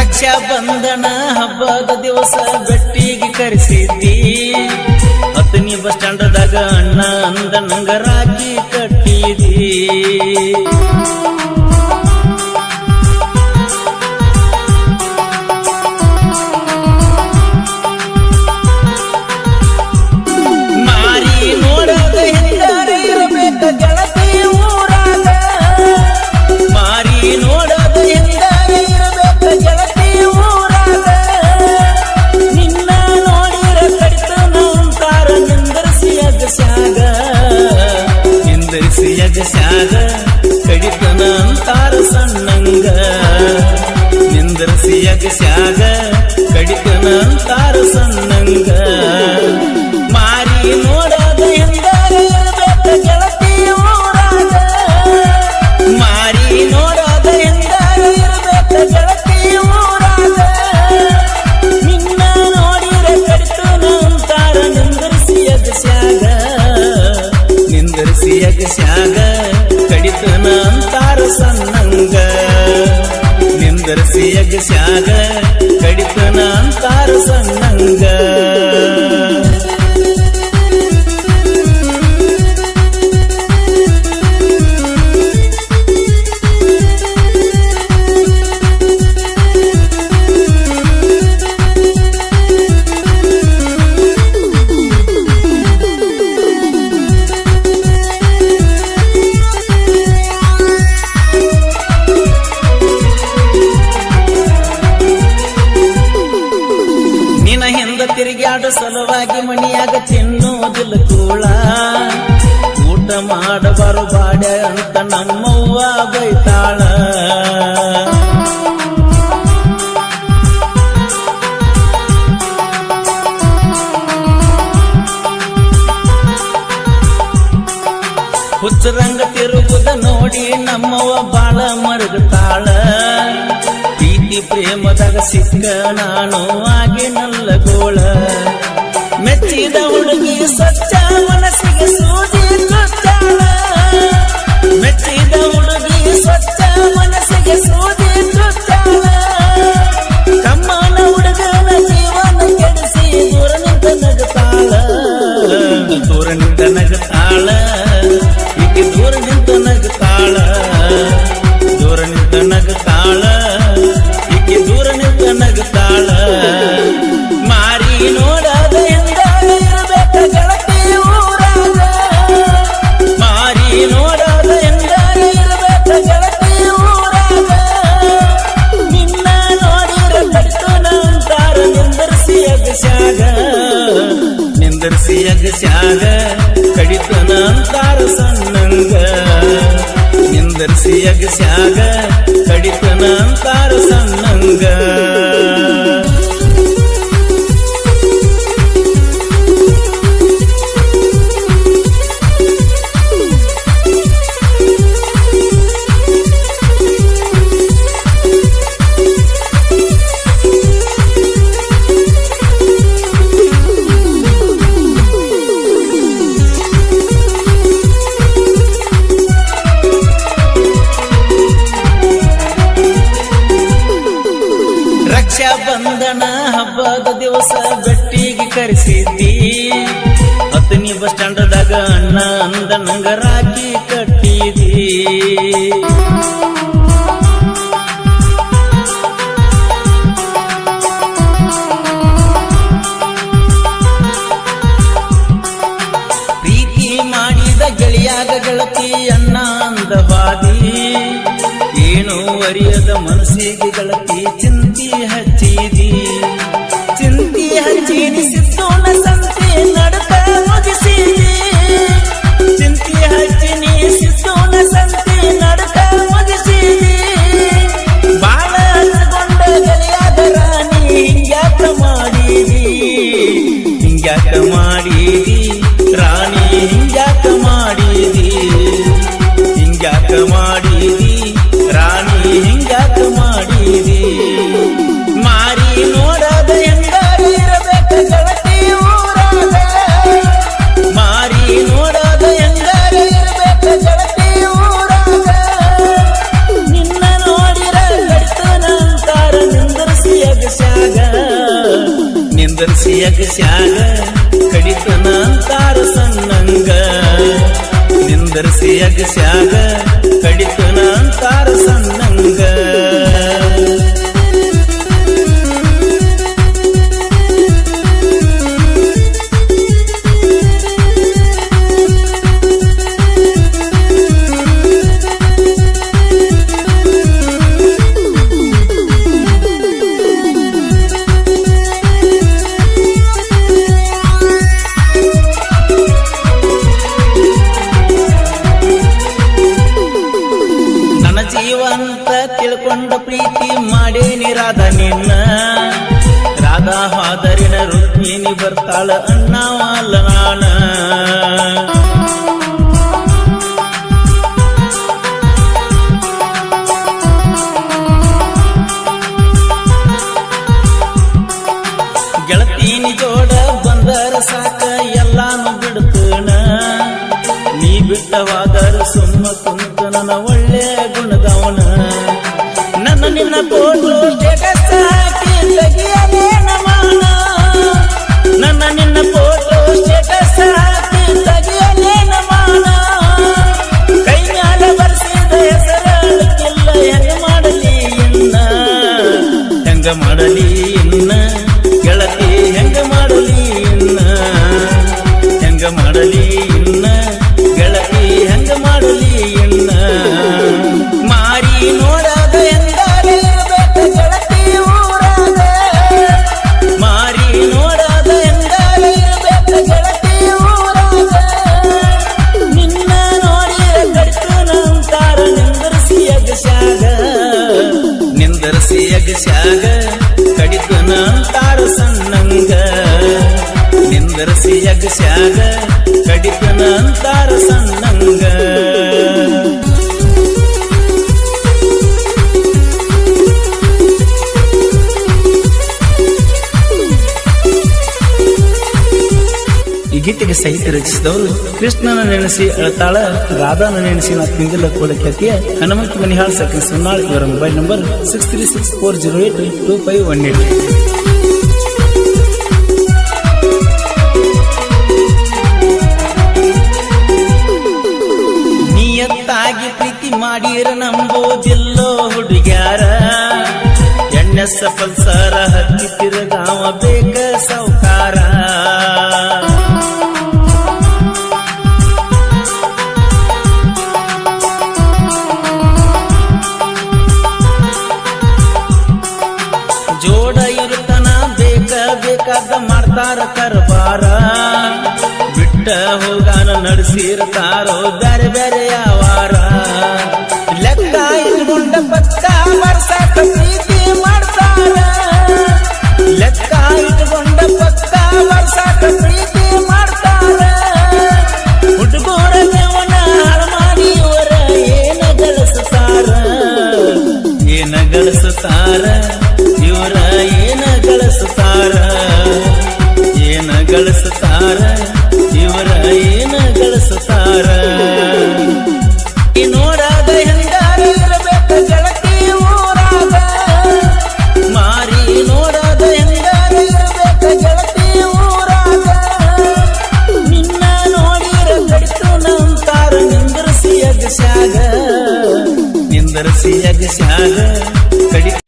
ರಕ್ಷಾ ಬಂಧನ ಹಬ್ಬದ ದಿವಸ ಬೆಟ್ಟಿಗೆ ಕರೆಸಿದ್ದಿ. ಹತ್ತನಿ ಬಸ್ ಸ್ಟ್ಯಾಂಡದಾಗ ಅಣ್ಣ ಅಂದ ನಂಗ ರಾಖಿ ಕಟ್ಟಿದಿ. ಮಾರಿ ನೋಡದ ಹಿಂದಾರ ಇರಬೇಕ ಗೆಳತಿ ಊರಾಗ. ಮಾರಿ ನೋಡದ ಹಿಂದಾರ ಇರಬೇಕ ಗೆಳತಿ ಊರಾಗ. ನಿನ್ನ ನೋಡಿರ ಕಡಿತನ ಅಂತಾರ ನಿಂದರ್ಸಿ ಅಗಸ್ಯಾಗ. ನಿಂದರ್ಸಿ ಅಗಸ್ಯಾಗ ಕಡಿತನ ಅಂತಾರ ಸಣ್ಣಂಗ. ನಿಂದರ್ಸಿ ಅಗಸ್ಯಾಗ ಕಡಿತನ ಅಂತಾರ ಸಣ್ಣಂಗ. ಮಾರಿ ನೋಡದ ಹಿಂದಾರ ಇರಬೇಕ ಗೆಳತಿ ಊರಾಗ. ಮಾರಿ ನೋಡದ ಹಿಂದಾರ ಇರಬೇಕ ಗೆಳತಿ ಊರಾಗ. ನಿನ್ನ ನೋಡಿರ ಕಡಿತನ ಅಂತಾರ ನಿಂದರ್ಸಿ ಅಗಸ್ಯಾಗ. ನಿಂದರ್ಸಿ ಅಗಸ್ಯಾಗ ಕಡಿತನ ಅಂತಾರ ಸಣ್ಣಂಗ. ನಿಂದರ್ಸಿ ಅಗಸ್ಯಾಗ ಕಡಿತನ ಅಂತಾರ ಸಣ್ಣಂಗ. ತಿರುಗಾಡು ಸಲುವಾಗಿ ಮಣಿಯಾಗ ತಿನ್ನೋದಿಲ್ಲ ಕೂಳ. ಊಟ ಮಾಡಬಾರು ಬಾಡ ಅಂತ ನಮ್ಮವ್ವ ಬೈತಾಳ. ಹುಚ್ಚರಂಗ ತಿರುಗುದ ನೋಡಿ ನಮ್ಮವ್ವ ಬಾಳ ಮರುಗುತ್ತಾಳ. ಪ್ರೀತಿ ಪ್ರೇಮದಾಗ ಸಿಕ್ಕ ನಾನು ಆಗಿ ನಲ್ಲಗೋಳ. ಮೆಚ್ಚಿದ ಹುಡುಗಿ ಸ್ವಚ್ಛ ಮನಸ್ಸಿಗೆ ಸೂಜಿ ಚುಚ್ಚಾಳ. ಮೆಚ್ಚಿದ ಹುಡುಗಿ ಸ್ವಚ್ಛ ಮನಸ್ಸಿಗೆ ಸೂಜಿ ಚುಚ್ಚಾಳ. ಕಮ್ಮನ ಹುಡುಗನ ಜೀವನ ಕೆಡಿಸಿ ದೂರ ನಿಂತ ನಗುತ್ತಾಳ. ದೂರ ನಿಂತ ನಗುತ್ತಾಳ. ಈಕೆ ದೂರ ನಿಂತ ನಗುತ್ತಾಳ. ದೂರ ನಿಂತ ನಗುತ್ತಾಳ. ದೂರ ನಿಂತ ನಗುತ್ತಾಳ. ಮಾರಿ ನೋಡದ ಹಿಂದಾರ ಇರಬೇಕ ಗೆಳತಿ ಊರಾಗ. ಮಾರಿ ನೋಡದ ಹಿಂದಾರ ಇರಬೇಕ ಗೆಳತಿ ಊರಾಗ. ನಿನ್ನ ನೋಡಿರ ಕಡಿತನ ಅಂತಾರ ನಿಂದರ್ಸಿ ಅಗಸ್ಯಾಗ. ನಿಂದರ್ಸಿ ಅಗಸ್ಯಾಗ ಕಡಿತನ ಅಂತಾರ ಸಣ್ಣಂಗ. ನಿಂದರ್ಸಿ ಅಗಸ್ಯಾಗ ಕಡಿತನ ಅಂತಾರ ಸಣ್ಣಂಗ. ರಕ್ಷಾ ಬಂಧನ ಹಬ್ಬದ ದಿವಸ ಬೆಟ್ಟಿಗೆ ಕರೆಸಿದ್ದಿ. ಹತ್ತನಿ ಬಸ್ ಸ್ಟ್ಯಾಂಡದಾಗ ಅಣ್ಣ ಅಂದ ನಂಗ ರಾಖಿ ಕಟ್ಟಿದಿ. ಪ್ರೀತಿ ಮಾಡಿದ ಗೆಳೆಯಾಗ ಗೆಳತಿ ಅಣ್ಣ ಅಂದವಾದಿ. ಏನು ಅರಿಯದ ಮನಸ್ಸಿಗೆ ಗೆಳತಿ ಚಿಂತಿ ಹಚ್ಚಿದಿ. ಚಿಂತಿ ಹಚ್ಚಿದಿ ಸಿದ್ದೋನ ಸಂತೆ ನಡಕ ಮುಗಿಸಿದಿ. ಚಿಂತಿ ಹಚ್ಚಿನಿ ಸಿದ್ದೋನ ಸಂತೆ ನಡಕ ಮುಗಿಸಿದಿ. ಬಾಳ ಹಚ್ಕೊಂಡ ಗೆಳೆಯಾದ ರಾಣಿ ಹಿಂಗ್ಯಾಕ ಮಾಡಿದಿ. ಹಿಂಗ್ಯಾಕ ಮಾಡಿದಿ ರಾಣಿ ಹಿಂಗ್ಯಾಕ ಮಾಡಿದಿ. ಹಿಂಗ್ಯಾಕ ಮಾಡಿದಿ ರಾಣಿ ಹಿಂಗ್ಯಾಕ ಮಾಡಿದಿ. ನಿಂದರ್ಸಿ ಅಗಸ್ಯಾಗ ಕಡಿತನ ಅಂತಾರ ಸಣ್ಣಂಗ ನಿಂದರ್ಸಿ ಅಗಸ್ಯಾಗ ಕಡಿತನ ಅಂತಾರ ಸಣ್ಣಂಗ ಜೀವಂತ ತಿಳ್ಕೊಂಡ ಪ್ರೀತಿ ಮಾಡೇನಿ ರಾಧಾ ನಿನ್ನ ರಾಧಾ ಹಾದರಿನ ರುಕ್ಮಿಣಿ ಬರ್ತಾಳ ಅಣ್ಣವಲ್ಲ ನಾನ ಗೆಳತೀನಿ ಜೋಡ ಬಂದರ ಸಾಕ ಎಲ್ಲಾನು ಬಿಡ್ತನ ನೀ ಬಿಟ್ಟವಾದರ ಸುಮ್ಮ ಕುಂತ ನನ್ನ ಒಳ್ಳೆ ಗುಣದವನ ನನ್ನ ನಿನ್ನ ಫೋಟೋ ಸ್ಟೇಟಸ್ ಹಾಕಿ ತೆಗಿಯಲೇನ ಮಾನ ನನ್ನ ನಿನ್ನ ಫೋಟೋ ಸ್ಟೇಟಸ್ ಹಾಕಿ ತೆಗಿಯಲೇನ ಮಾನ ಕೈ ಮ್ಯಾಲ ಬರ್ಸಿದ ಹೆಸರಕ್ಕಿಲ್ಲ ಹೆಂಗ ಮಾಡಲಿ ಇನ್ನ ಹೆಂಗ ಮಾಡಲಿ ಇನ್ನ ಗೆಳತಿ ಹೆಂಗ ಮಾಡಲಿ ಇನ್ನ ಹೆಂಗ ಮಾಡಲಿ ಇನ್ನ ಗೆಳತಿ ಹೆಂಗ ಮಾಡಲಿ ಇನ್ನ ಮಾರಿ ನೋಡದ ಎಂದರೆ ಇರಬೇಕ ಗೆಳತಿ ಊರಾಗ ಮಾರಿ ನೋಡದ ಎಂದರೆ ಇರಬೇಕ ಗೆಳತಿ ಊರಾಗ ನಿನ್ನ ನೋಡಿರ ಕಡಿತನ ಅಂತಾರ ನಿಂದರ್ಸಿ ಅಗಸ್ಯಾಗ ನಿಂದರ್ಸಿ ಅಗಸ್ಯಾಗ ಕಡಿತನ ಅಂತಾರ ಸಣ್ಣಂಗ ನಿಂದರ್ಸಿ ಅಗಸ್ಯಾಗ ಕಡಿತನ ಅಂತಾರ ಸಣ್ಣಂಗ ಈ ಗೀತೆಗೆ ಸಾಹಿತ್ಯ ರಚಿಸಿದವರು ಕೃಷ್ಣನ ನೆನೆಸಿ ಅಳತಾಳ ರಾಧಾನ ನೆನೆಸಿ ನಾ ತಿಂಗಿಲ್ಲ ಕೂಡ ಖ್ಯಾತಿಯ ಹನುಮಂತ ಮನಿಹಾಳ್ ಸಖಿ ಸುನ್ನಾಳ್ ಇವರ ಮೊಬೈಲ್ ನಂಬರ್ 6364082518 ನಿಯತ್ತಾಗಿ ಪ್ರೀತಿ ಮಾಡಿರ ನಂಬೋದಿಲ್ಲೋ ಹುಡುಗ್ಯಾರ ಎಣ್ಣೆಸ ಪಲ್ಸರ ಹತ್ತಿ ತಿರುಗಾವ ಬೇಕ ಸೌಕಾರ ಜೋಡ ಇರುತ್ತನ ಬೇಕ ಬೇಕಾದ ಮಾಡ್ತಾರ ಕರ್ಬಾರ ಬಿಟ್ಟ ಹೋಗಾನ ನಡೆಸಿರ್ತಾರೋ ಬ್ಯಾರೆ ಬ್ಯಾರೆ ಯಾವಾರ ಲೆಕ್ಕ ಇಟ್ಕೊಂಡ ಪಕ್ಕ ವರ್ಷಕ ಪ್ರೀತಿ ಮಾಡ್ತಾರ ಲೆಕ್ಕ ಇಟ್ಕೊಂಡ ಪಕ್ಕ ವರ್ಷಕ ಪ್ರೀತಿ ಮಾಡ್ತಾರ ಹುಡುಗರ ಜೀವನ ಹಾಳು ಮಾಡಿ ಇವರ ಏನ ಗಳಿಸ್ತಾರ ಏನ ಗಳಿಸ್ತಾರ ಇವರ ಏನ ಗಳಿಸ್ತಾರ ಏನ ಗಳಿಸ್ತಾರ ಇವರ ಏನ ಗಳಿಸ್ತಾರ ನೋಡದ ಹೆಂಗಾರ ಇರಬೇಕ ಗೆಳತಿ ಊರಾಗ ಮಾರಿ ನೋಡದ ಹೆಂಗಾರ ಇರಬೇಕ ಗೆಳತಿ ಊರಾಗ ನಿನ್ನ ನೋಡಿರ ಕಡಿತನ ಅಂತಾರ ನಿಂದರ್ಸಿ ಅಗಸ್ಯಾಗ ನಿಂದರ್ಸಿ ಅಗಸ್ಯಾಗ ಕಡಿತ